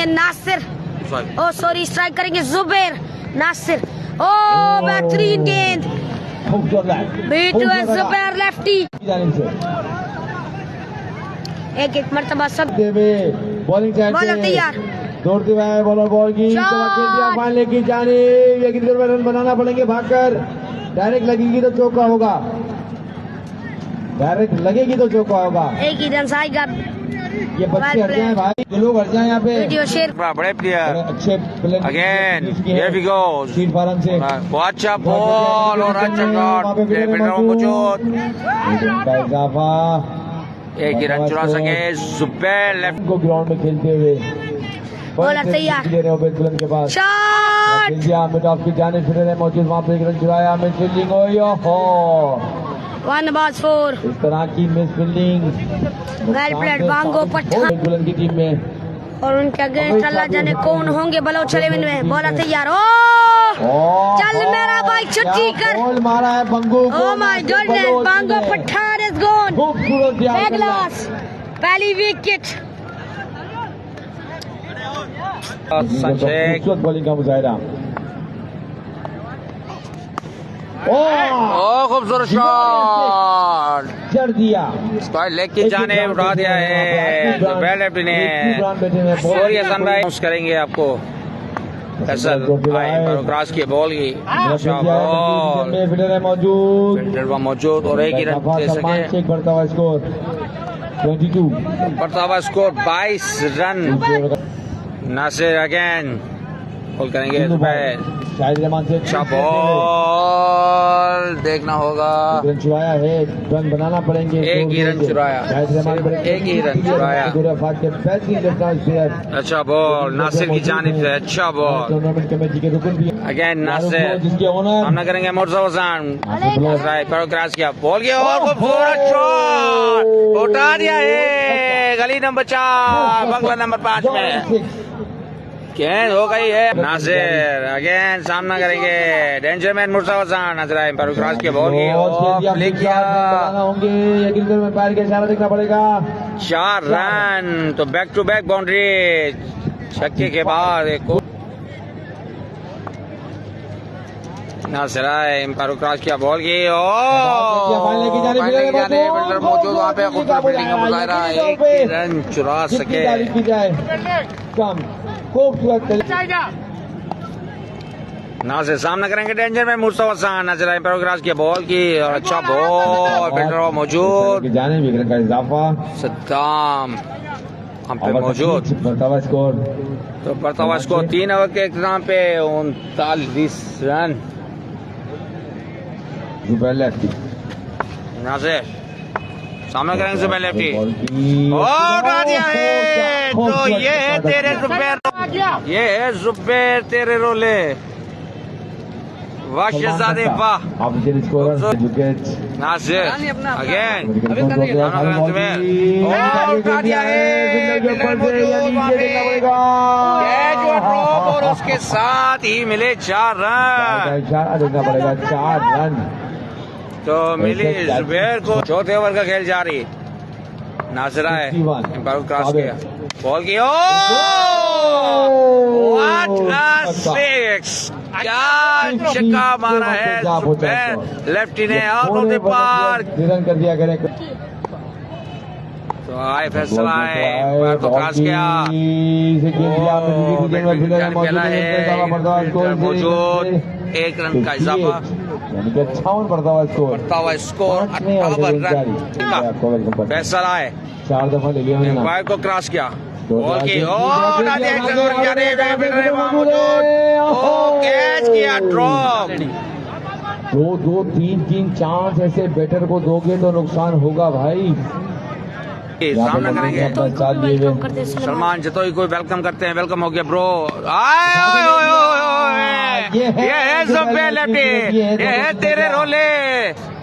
नासिर, ओ sorry strike करेंगे जुबैर नासिर। ओ बेहतरीन गेंद बीटू है जुबैर लेफ्टी। एक मरतबा सब बॉलिंग बॉलर तैयार, दौड़ते हुए बॉलर बॉल की फाइनल की जानिब, लेकिन रन बनाना पड़ेंगे भागकर। डायरेक्ट लगेगी तो चौका होगा, डायरेक्ट लगेगी तो चौका होगा। एक ही रन आएगा। ये बच्चे हट जाए भाई, जो लोग हट जाए यहाँ पे। वीडियो शेयर बड़े प्लेयर अच्छे player again, here we go। स्टील फार्म से बहुत अच्छा बॉल और अच्छा शॉट, मौजूद का इजाफा। एक ही रन चुरा सके जुबैर लेफ्ट को ग्राउंड में खेलते हुए बॉलर तैयार, ले रहे हो बुलंद के पास शॉट मिड ऑफ की जाने फिर रहे मौजूद, वहाँ पे एक रन चुराया। मिस फील्डिंग हो 1 बॉल 4। इस तरह की miss fielding well played Bango Pathan Buland की टीम में। और उनके अगेंस्ट अल्लाह जाने कौन होंगे बलोच इलेवन में। बॉलर तैयार, ओ चल मेरा भाई छुट्टी कर, बॉल मारा है बंगू को। Oh my goodness, Bango Pathan is gone. खूबसूरत बिग लॉस, पहली विकेट। खूबसूरत बॉलिंग का मुजाहिरा। ओ खूबसूरत शॉट, जड़ दिया, लेग की जाने उड़ा दिया है जुबैर लेफ्ट ने। सॉरी हसन भाई करेंगे आपको फैसल भाई, क्रॉस की बॉल की बॉल मौजूद और एक ही रन दे सके। बढ़ता हुआ स्कोर 22, बढ़ता हुआ score 22 run. Nasir again ball करेंगे शाहिद रहमान से अच्छा बॉल देखना होगा। रन चुराया है, रन बनाना पड़ेंगे। एक ही रन चुराया, शाहिद रहमान एक ही रन चुराया। अच्छा बॉल नासिर की जानिब से, अच्छा बॉल टूर्नामेंट कमेटी के रुकन भी अगेन नासिर जिसके ओनर सामना करेंगे मुर्तज़ा हसन। पर क्रॉस किया बॉल की और खूबसूरत शॉट उठा दिया है गली नंबर 4 बंगला नंबर 5 में। गेंद हो गई है। नासिर अगेन सामना करेंगे डेंजर मैन मुर्तज़ा हसन। नजर आए पर क्रॉस की बॉल की प्ले किया होंगे, यकीनन में पैर के इशारा देखना पड़ेगा। 4 रन तो बैक टू बैक बाउंड्री छक्के के बाद एक नासिर आए पर क्रॉस किया बॉल की मौजूद वहाँ पे खूबसूरत फील्डिंग का मुजाहिरा। एक रन चुरा सके कम खूबसूरत नासिर सामना करेंगे डेंजर में मुर्तज़ा हसन। नजर आए पर क्रॉस किया बॉल की और अच्छा बॉल फील्डर मौजूद जाने विकेट का इजाफा। सद्दाम हम पे मौजूद। बढ़ता स्कोर तो बढ़ता हुआ स्कोर 3 ओवर के इख्तिताम पे 39 रन। जुबैर लेफ्टी नासिर सामना करेंगे जुबैर लेफ्टी उठा दिया है। तो ये है तेरे जुबैर, ये है जुबैर तेरे रोले वाह शहजादे वाह। Official score wicket Nasir again उठा दिया है और उसके साथ ही मिले 4 रन। देखना पड़ेगा 4 रन तो मिली जुबैर को। चौथे ओवर का खेल जारी। नासिर आए क्रॉस किया बॉल की क्या छक्का मारा है जुबैर लेफ्टी ने out of the park. Run कर दिया करें तो आए फैसला है तो क्रॉस किया मौजूद। 1 रन का इजाफा, 58 बढ़ता हुआ स्कोर 58 रन। फैसला है 4 दफा ले लिया को क्रॉस किया बॉल की कैच किया ड्रॉप। 2 3 चांस ऐसे बैटर को दोगे तो नुकसान होगा भाई। सामना करेंगे सलमान जतोई को वेलकम करते हैं। वेलकम हो गया ब्रो। ये है जुबैर लेफ्टी, ये है तेरे रोले।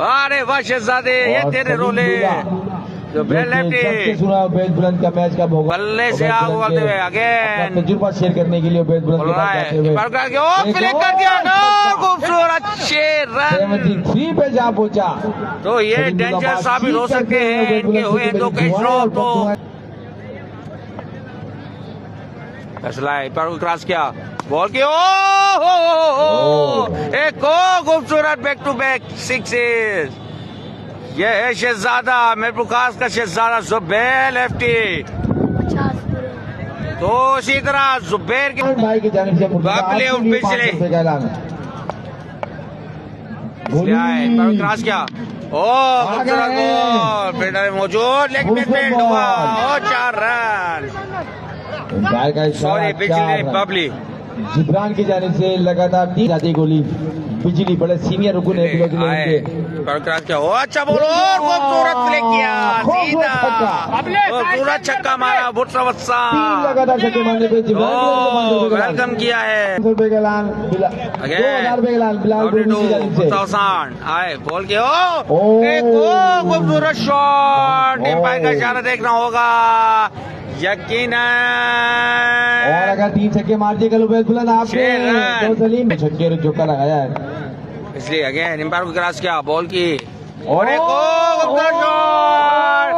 अरे वाह शहजादे, ये तेरे रोले जुबैर लेफ्टी। सुना बेस बुलंद का मैच कब होगा, बल्ले से आग उगलते हुए अगेन तजुर्बा शेयर करने के लिए बेस बुलंद कर दिया खूबसूरत 6 रन 73 पे जा पहुंचा। तो ये डेंजर साबित हो सकते हैं इनके हुए 2 कैच ड्रॉप। तो फैसला पर क्रॉस किया बॉल की एक खूबसूरत बैक टू बैक सिक्सेस। ये है शहजादा महबूबास का शहजादा जुबैर लेफ्टी। तो इसी तरह जुबैर के भाई की जानिब से बाबले और पिछले क्रॉस किया खूबसूरत गोल फील्डर मौजूद लेग में फील्ड हुआ 4 रन। सॉरी पिछले बबली जिब्रान की जानिब से लगातार 3 जाती गोली बिजली बड़े सीनियर रुकन है क्रॉस किया अच्छा बोल और खूबसूरत प्ले किया सीधा पूरा छक्का मारा बुट्रवत्सा लगातार छक्के मारने पे जिब्रान वेलकम किया है 2000 के ऐलान बिलाल आए बॉल के एक खूबसूरत शॉट एम्पायर का इशारा देखना होगा यकीनन। और अगर 3 छक्के मार दिए बुलंद आपने तो सलीम छक्के चौका लगाया है इसलिए अगेन एम्पायर को क्रॉस किया बॉल की और एक खूबसूरत शॉट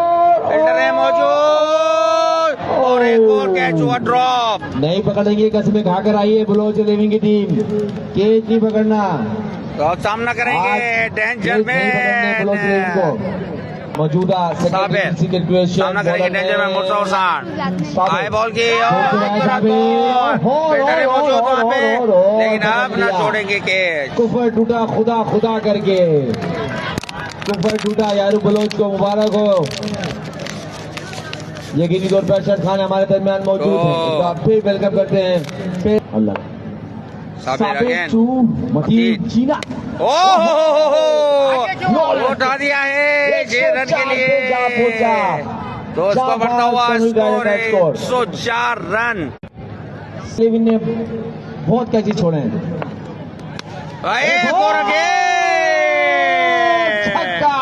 फील्डर है मौजूद और एक और कैच हुआ ड्रॉप। नहीं पकड़ेंगे कसमें खाकर आई है बलोच लेविंग की टीम कैच नहीं पकड़ना तो सामना करेंगे डेंजर में मौजूदा सामना करेंगे डेंजर में मुर्तजा हुसैन आए बॉल की लेकिन अब न छोड़ेंगे कैच। कुफर टूटा खुदा करके कुफर टूटा यारू बलोच को मुबारक हो। यकीनी तौर पर अरशद खान हमारे दरमियान मौजूद है तो आप फिर वेलकम करते हैं फिर अल्लाह चीना उठा दिया है 6 रन के लिए तो उसका बढ़ता हुआ स्कोर 104 रन। लेविन ने बहुत कैची छोड़े हैं छक्का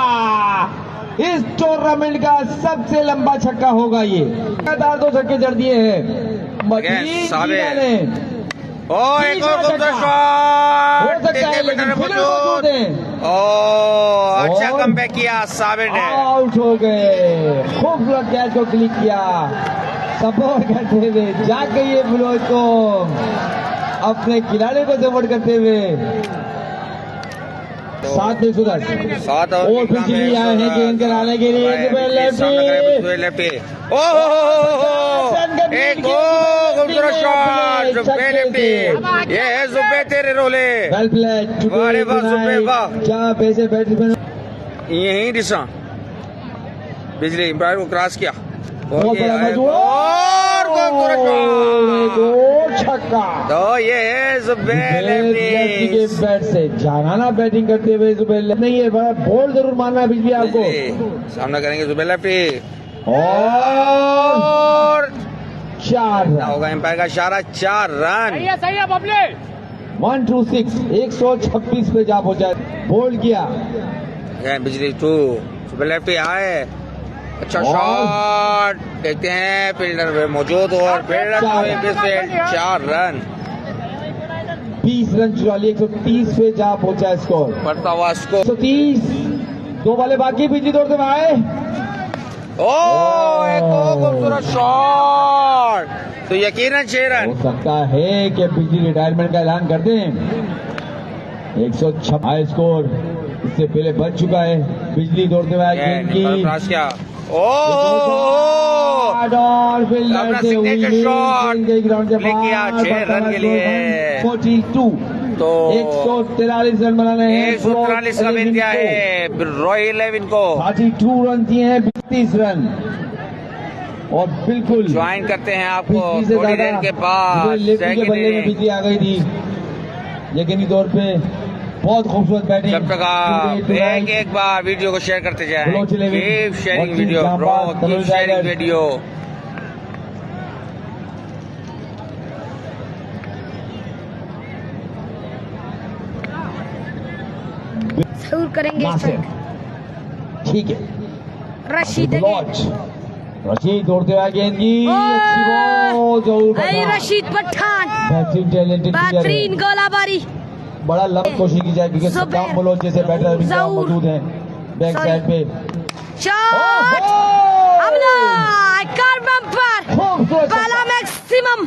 इस टूर्नामेंट का सबसे लंबा छक्का होगा ये लगातार 2 छक्के जड़ दिए हैं एक और शॉट मौजूद अच्छा कमबैक किया साबिर ने आउट हो गए खूबसूरत कैच को क्लिक किया सपोर्ट करते हुए जाके ये बलोच को अपने खिलाड़ी को सपोर्ट करते हुए 7 में सुधर और पिछली आए हैं गेंद कराने के लिए लेफ्टी एक खूबसूरत शॉट लेफ्टी ये है जुबैर तेरे रोले वेल प्लेड क्या पैसे बैट्समैन यही दिशा बिजली एम्पायर को क्रॉस किया बहुत बड़ा छक्का तो ये है जुबैर के बैट से जाना बैटिंग करते हुए जुबैर नहीं है बड़ा बॉल जरूर मारना है बिजली आपको सामना करेंगे जुबैर लेफ्टी और 4 होगा एम्पायर का इशारा 4 रन सही है बबले 126 126 पे जा पहुंचा बोल्ड किया बिजली 2 जुबैर लेफ्टी आए अच्छा शॉट देखते हैं फील्डर मौजूद और फील्डर 4 रन 20 रन चुरा लिए 130 पे जा पहुंचा स्कोर बढ़ता हुआ स्कोर 130 2 वाले बाकी बिजली दौड़ते हुए आए एक खूबसूरत शॉट तो यकीनन 6 रन हो सकता है कि बिजली रिटायरमेंट का ऐलान कर दें 106 हाई स्कोर इससे पहले बच चुका है बिजली दौड़ते हुए क्या अपना सिग्नेचर शॉट किया 6 रन के लिए 42 तो 143 रन बनाने 143 का विन दिया है रॉयल लेविन को 32 रन दिए हैं 32 रन और बिल्कुल ज्वाइन करते हैं आपको थोड़ी देर के बाद बल्ले में बिजली आ गई थी यकीनी तौर पे बहुत खूबसूरत बैटिंग जब तक आप एक बार वीडियो को शेयर करते जाएं keep sharing video bro keep sharing video जरूर करेंगे ठीक है रशीद रशीद दौड़ते हुए गेंद की अच्छी बॉल जरूर रशीद पठान बेहतरीन टैलेंटेड बेहतरीन गोलाबारी बड़ा लंबा कोशिश की जाए क्योंकि सद्दाम बलोच जैसे बैटर भी मौजूद हैं बैक साइड पे शॉट हमला कार बम्पर पहला मैक्सिमम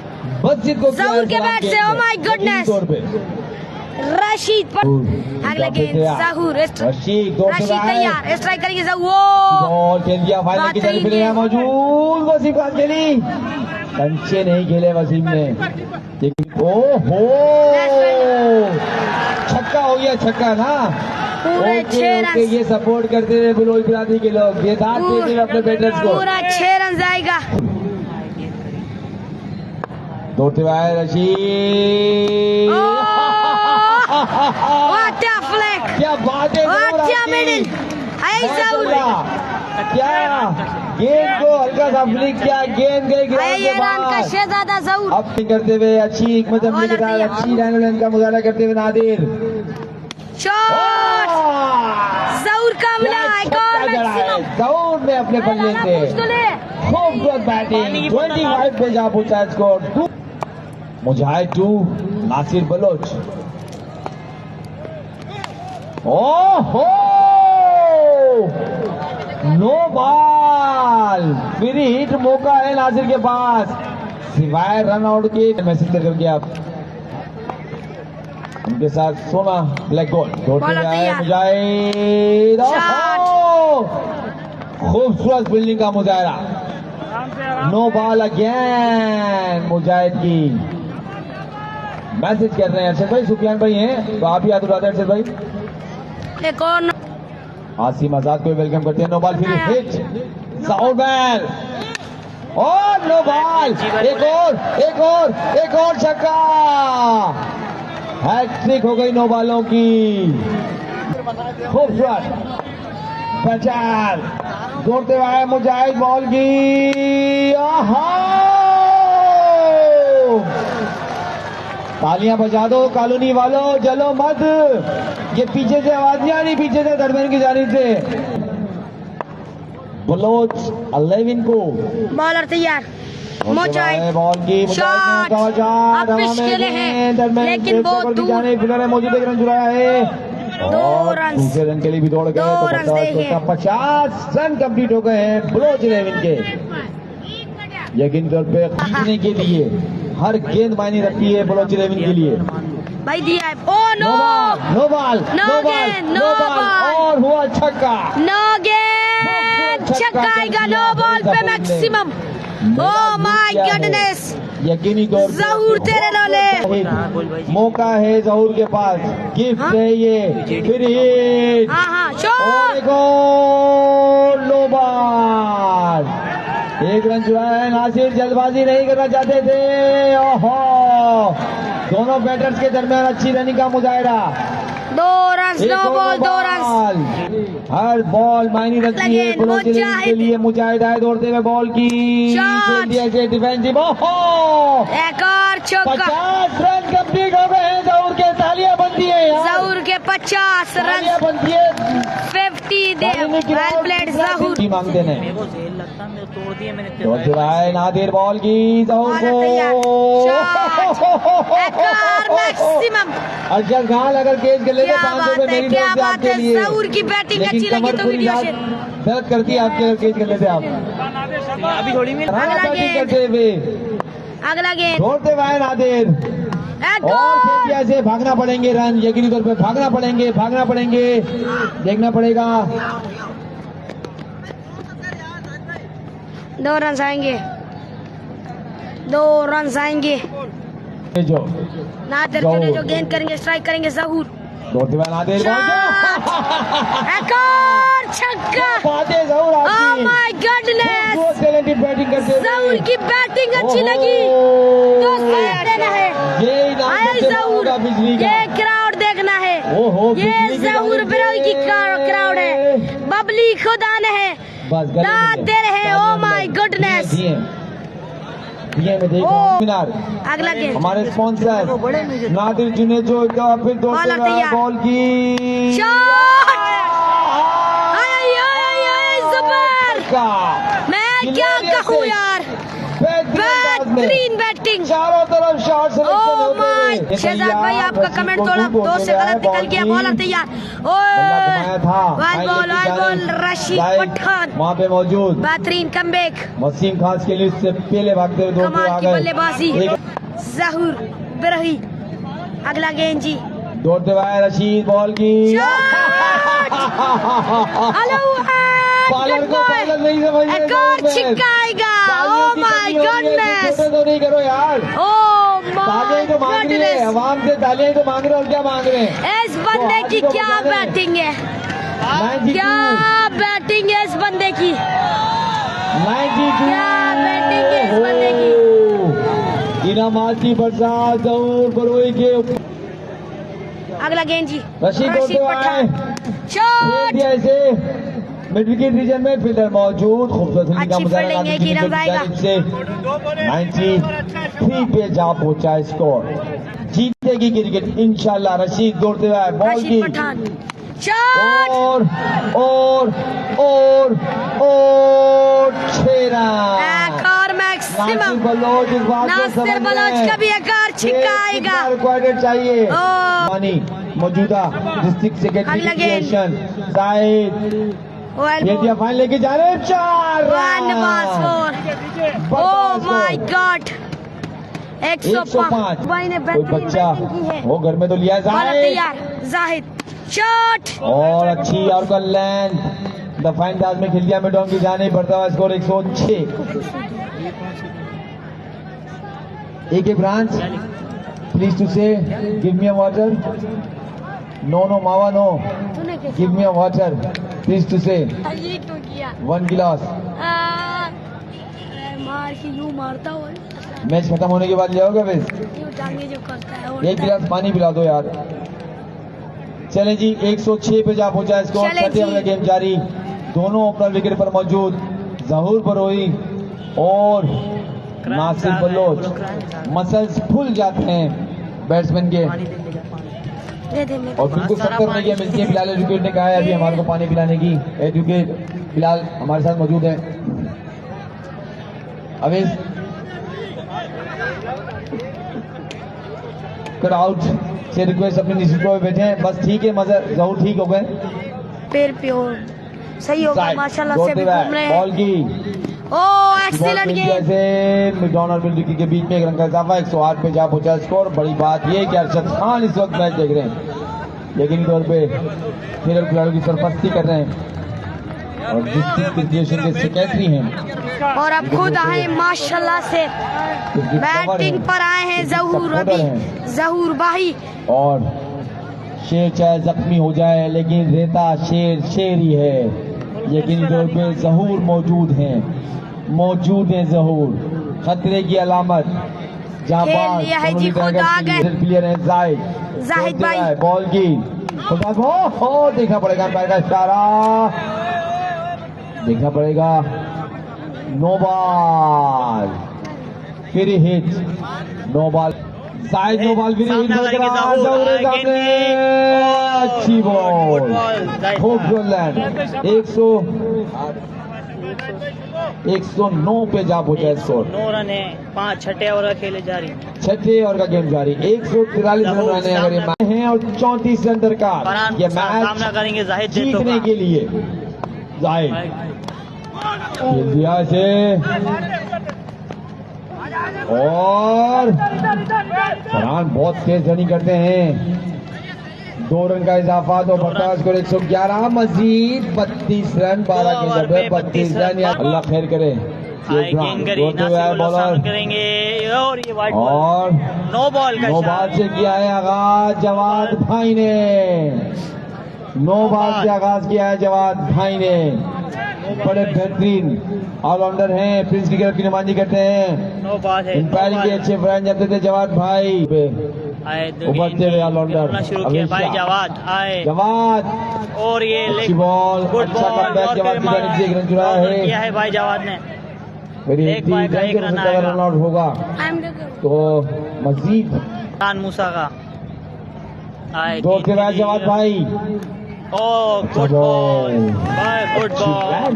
मस्जिद को जहूर के बैट से, oh my goodness! तौर पे रशीद पर अगला गेंद जहूर रशीद तैयार, स्ट्राइक करेंगे जहूर। बॉल खेल दिया फाइनल की तरफ ले मौजूद वसीम खान खेली, कंचे नहीं खेले वसीम ने, लेकिन ओहो छक्का हो गया, छक्का ना। पूरे 6 रन, ये सपोर्ट करते हुए बलोच बिरादरी के लोग ये दाद देते हुए अपने बैटर्स को। पूरा 6 रन जाएगा। दौड़ते हुए आए रशीद, What a flick! क्या बात है, What a middle! Hey जहूर, क्या गेंद को हल्का सा फ्लिक किया, गेंद गई ग्राउंड ये के रन का बाहर। शहजादा जहूर। अब करते हुए अच्छी हिकमत अमली के साथ अच्छी लाइन का मुजाहरा करते हुए नादिर शॉट जहूर का मिला, एक और मैक्सिमम। जहूर ने अपने बल्ले से खूबसूरत बैटिंग 25 पे जा पहुंचा, स्कोर 2 मुजाहिद 2 नासिर बलोच। ओहो नो बॉल, फ्री हिट मौका है नासिर के पास, सिवाय रन आउट के मैसेज करके आप उनके साथ सोना ब्लैक बॉल दौड़ते आए मुजाहिद, खूबसूरत फील्डिंग का मुजाहरा, नो बॉल अगेन मुजाहिद की। मैसेज कर रहे हैं अरशद भाई, सुफियान भाई हैं तो आप ही याद उड़ाते हैं अरशद भाई। एक और आसिम आजाद को वेलकम करते हैं, नो बॉल फिर हिट साउंड बैल और नो बॉल, एक और छक्का, हैट्रिक हो गई नो बॉलों की। खूबसूरत पचास दौड़ते हुए आए मुजाहिद, बॉल की तालियां बजा दो कॉलोनी वालों, जलो मत, ये पीछे से आवाज नहीं आ रही, पीछे से दरमियान की जानिब से। बलोच 11 को बॉलर तैयार, मुजाहिद बॉल की शॉट, अब पिच खेले हैं लेकिन वो दूर, फिलहाल मौजूद एक रन जुड़ाया है, 2 रन, दूसरे रन के लिए भी दौड़ गए, 2 रन तो 50 रन कंप्लीट हो गए हैं बलोच 11 के। यकीन तौर पे जीतने के लिए हर गेंद मायने रखती है बलोच 11 के लिए। भाई दिया है, ओ नो नो बॉल और हुआ छक्का, नो गेंद, छक्का आएगा, नो बॉल पे मैक्सिमम। ओ माय गॉडनेस, यकीनी तौर पे जहूर तेरे लोले, मौका है जहूर के पास, गिफ्ट है ये, फिर हिट, हाँ और शॉट, एक और नो बॉल, एक रन जुड़ा है। नासिर जल्दबाजी नहीं करना चाहते थे, ओहो दोनों बैटर्स के दरमियान अच्छी रनिंग का मुजाहिरा, 2 रन, नो बॉल, 2 रन, हर बॉल मायने रखती है बलोच के लिए। मुजाहिद आए दौड़ते हुए, बॉल की डिफेंसिव, ओहो एक और चौका, 50 रन कंप्लीट हो गए हैं जहूर के, तालियां बनती है जहूर के 50 रन, बनती है 50 दे, वेल प्लेड जहूर। मांगते हैं दौड़ते आए नादिर, बॉल की जहूर को मैक्सिमम। अरशद खान अगर केस कर लेते 500 रुपए मेरी तरफ से आपके लिए, जहूर की बैटिंग अच्छी लगी तो वीडियो शेयर, दर्द करती है आपके, अगर केस कर लेते आप अभी थोड़ी में बैटिंग करते हुए अगला गेंद, दौड़ते हुए आए नादिर, और खेल ऐसे भागना पड़ेंगे रन, यकीनी तौर पे भागना पड़ेंगे, देखना पड़ेगा 2 रन आएंगे, 2 रन आएंगे। जो नादिर जो गेंद करेंगे, स्ट्राइक करेंगे जहूर, दौड़ते हुए नादिर, एक और छक्का, Zahoor oh my goodness, talented batting करते हुए जहूर की बैटिंग अच्छी लगी तो साथ देना है, आए जहूर, ये क्राउड देखना है, ये जहूर बिरोई की क्राउड है, बबली खुदा ने है, दाद दे रहे हैं, ओह माय गॉडनेस। अगला गेंद, हमारे स्पॉन्सर नादिर जुनेद जो फिर दौड़ते हुए बॉल की शॉट, सुपर, मैं क्या कहूँ यार, बेहतरीन बैटिंग, चारों तरफ शॉट ओह माय। शहजाद भाई आपका कमेंट थोड़ा 2 से गलत निकल गया, बॉलर तैयार, बॉल रशीद पठान वहाँ पे मौजूद, बेहतरीन कमबैक, वसीम खान के लिए से पहले भागते हुए दौड़ते कमाल आ की गए, बल्लेबाजी, जहूर बिरही। अगला गेंद जी, दौड़ते हुए रशीद बॉल की पालर को पालर नहीं समझ एक और छिक्का आएगा। ओह माय गॉडनेस, तो नहीं करो यार, ओह तालियां माय तो मांग रही है गॉडनेस। आवाम से, तालियां तो मांग रहे हैं और क्या मांग रहे हैं। इस बंदे की तो क्या बता दें। बैटिंग है, 92, क्या बैटिंग है इस बंदे की, 92, क्या बैटिंग है इस बंदे की। इनामात की बरसात जहूर बरोई के ऊपर। अगला गेंद जी, रशीद दौड़ते हुए आए, शॉट। दिया इसे मिड विकेट रीजन में, फील्डर मौजूद, खूबसूरत फील्डिंग का अच्छी मुजाहरा फील्डिंग है, करने कीरम की जाएगा। जानिब से 93 पे जा पहुंचा स्कोर, जीतेगी क्रिकेट इंशाल्लाह। रशीद दौड़ते हुए बॉल रशीद की पठान, शॉट। और 6 रन। एक और मैक्सिमम। नासिर बलोच इस बात को नासिर समझ बलोच रहे हैं। का भी एक और छिक्का आएगा। रिक्वायर्ड चाहिए। ओ। मानी मौजूदा डिस्ट्रिक्ट सेक्रेटरी अगला गेंद। शाहिद ये दिया फाइन लेके जा रहे हैं, 4 4। Oh my God, 105। भाई ने कोई बेहतरीन बच्चा बैटिंग की है। वो घर में तो लिया है बॉलर जाहिद, तैयार, जाहिद, शॉट। और अच्छी और का लेंथ द फाइन दास में खिल दिया मिडॉन की जाने बढ़ता हुआ स्कोर 106। एक ब्रांच प्लीज टू से give me a water. No मावा नो, तूने कैसे give me a water please two से ये क्यों किया? 1 गिलास। अरे मार के यूं मारता हो, मैच खत्म होने के बाद ले आओगे बस, यूं टांगे जो करता है। एक गिलास पानी पिला दो यार। चले जी, 106 पे जा पहुंचा स्कोर। चले छठे जी। ओवर गेम जारी, दोनों ओपनर विकेट पर मौजूद, जहूर बरोई और नासिर बलोच। मसल्स फूल जाते हैं बैट्समैन के, दे दे मेरे और बिल्कुल 70 में गेम मिलती है। बिलाल एजुकेट ने कहा है अभी हमारे को पानी पिलाने की। एजुकेट बिलाल हमारे साथ मौजूद है। अवेश क्राउड से रिक्वेस्ट अपनी निश्चित पे बैठे हैं बस, ठीक है मजर जहूर ठीक हो गए। पैर पे और सही हो गया माशाल्लाह से, भी घूम रहे बॉल हैं। की ओह एक्सीलेंट गेम। जैसे मिडॉन और मिल्की के बीच में एक रन का इजाफा, 108 पे जा पहुंचा स्कोर। बड़ी बात ये कि अरशद खान इस वक्त मैच देख रहे हैं, यकीनी तौर पे खेल खिलाड़ियों की सरपरस्ती कर रहे हैं और डिस्ट्रिक्ट क्रिकेशन के सेक्रेटरी हैं और अब खुद आए माशाल्लाह से, बैटिंग पर आए हैं जहूर, अभी जहूर भाई। और शेर चाहे जख्मी हो जाए लेकिन रहता शेर शेर ही है, यकीनी तौर पे जहूर मौजूद हैं जहूर, खतरे की अलामत। खेल लिया है जी, खुद आ गए। प्लेयर है जाहिद भाई। बॉल की देखना पड़ेगा अंपायर का इशारा, देखना पड़ेगा। नो बॉल, फिर hit, no ball, Zahid no ball, फिर हिट अच्छी बॉल, खूबसूरत लैंड। 109 पे जा पहुंचा स्कोर। 9 रन है, 5 छठे ओवर खेले जा रही। छठे ओवर का गेम जारी, 143 रन बनाने अगर ये मैच हैं और 34 रन दरकार ये सामना मैच करेंगे जाहिद जीतने के लिए। जाहिद खेल दिया इसे और फरहान बहुत तेज रनिंग करते हैं, 2 रन का इजाफा तो बढ़ता स्कोर 111, मजीद 32 रन, 12 के जगह 32 रन। या अल्लाह खैर करे। बॉलर करेंगे और ये वाइट और नो बॉल का नो बॉल से किया है आगाज जवाद भाई ने, नो बॉल से आगाज किया है जवाद भाई ने। बड़े बेहतरीन ऑलराउंडर हैं, प्रिंस की की नुमाइंदगी करते हैं, नो बॉल है। अंपायरिंग के अच्छे फ्रेंड जाते थे जवाद भाई। उभरते हुए ऑलराउंडर शुरू किया भाई जवाद आए, जवाद और ये अच्छी बॉल, गुड अच्छा बॉल कमबैक जवाद की जानिब से 1 रन चुराया है। किया है भाई जवाद ने। मेरी एक बॉल का 1 रन आएगा। रन आउट होगा तो मजीद खान मूसा का आए, दौड़ते हुए जवाद भाई। ओ गुड बॉल भाई, गुड बॉल।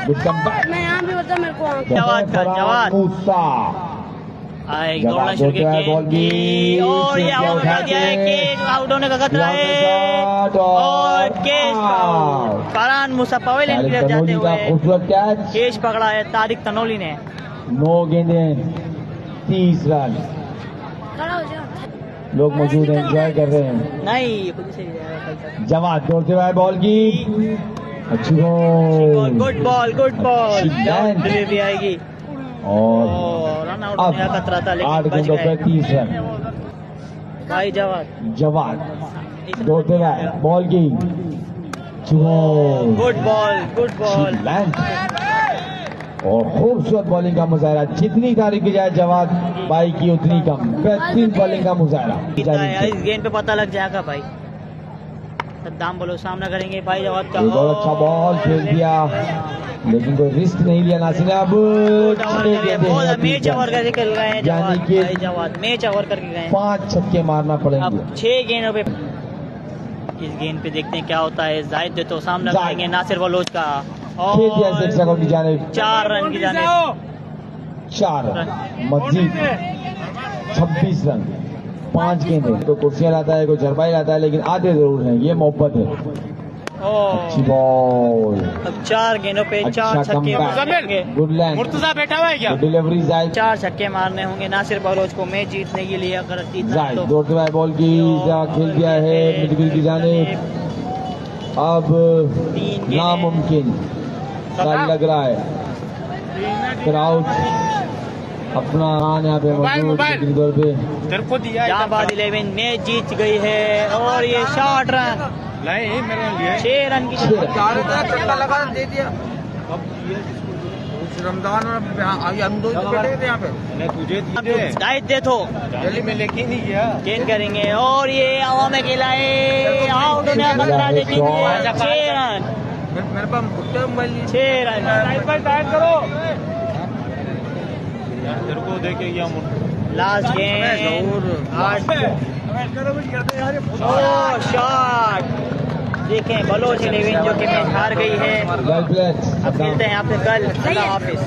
गुड कमबैक मैं यहाँ भी बता मेरे को जवाद का जवाद मूसा आए, जवाद दौड़ना शुरू दौड़ते हुए बॉल की किया और ये आउट उठा कर दिया है के कि आउट होने का खतरा है शॉट और केश आउट। फरहान मूसा पवेलियन की तरफ जाते हुए खूबसूरत कैच, केश पकड़ा है तारिक तनोली ने। 9 गेंदें 30 रन। खड़ा हो जाओ। लोग मौजूद हैं, एंजॉय कर रहे हैं। नहीं खुद से भाई साहब। जवाद दौड़ते हुए बॉल की अच्छी बॉल गुड बॉल अच्छी गेंद। डिलीवरी आएगी और रन आउट अब होने का खतरा था 8 लेकिन बच गेंदों पे गए 30 रन। भाई जवाब जवाद दौड़ते हुए बॉल की अच्छी बॉल गुड बॉल लैंड और खूबसूरत बॉलिंग का मुजाहरा। जितनी तारीफ की जाए जवाद भाई की उतनी कम। बेहतरीन बॉलिंग का मुजाहरा। इस गेंद पे पता लग जाएगा भाई। सद्दाम बोलो सामना करेंगे भाई जवाब का। एक और अच्छा बॉल खेल दिया लेकिन कोई रिस्क नहीं लिया नासिर ने। अब बहुत मैच ओवर करके खेल रहे हैं यानी जवाब कि भाई जवाब मैच ओवर करके गए हैं। 5 छक्के मारना पड़ेंगे। अब 6 गेंदों पे इस गेंद पे देखते हैं क्या होता है। जाहिद दे तो सामना जाहिद। करेंगे नासिर बलोच का खेल दिया 6 रनों की जानिब। 4 रन की जाने 4 मजीद 26 रन। 5 गेंदें तो कुर्सियां लाता है, कोई झरपाई लाता है, लेकिन आते जरूर हैं। ये मोहब्बत है। अच्छी बॉल। अब 4 गेंदों पे 4 छक्के मारने होंगे। Good land. मुर्तजा बैठा हुआ है क्या? डिलीवरी जायद 4 छक्के मारने होंगे नासिर बलोच को मैच जीतने के लिए। अगर जीतना जायद तो दौड़ते हुए बॉल की खेल दिया है मिडविकेट की जानिब। अब 3 गेंदें नामुमकिन सा लग रहा है। क्राउड अपना यहाँ पे मौजूद लेकिन दौर पे तेरे को दिया जहाबाद 11 मैच जीत गई है और ये 60 रन नहीं मेरे लिए 6 रन की 6 चक्का लगा दे दिया। अब ये जिसको रमजान और हम दो बैठे थे यहाँ पे। मैं तुझे दिए जाहिद दे तो दिल्ली में लेके नहीं गया। गेंद करेंगे और ये हवा में खिलाए आउट होने का खतरा लेकिन 6 रन मेरे पास कुत्ते मोबाइल 6 रन करो तेरे को देखे क्या लास्ट गेंद 8 शॉट देखें बलोच 11 जो कि मैच हार गई है। Well played. अब मिलते हैं आपसे कल। अल्लाह हाफिज।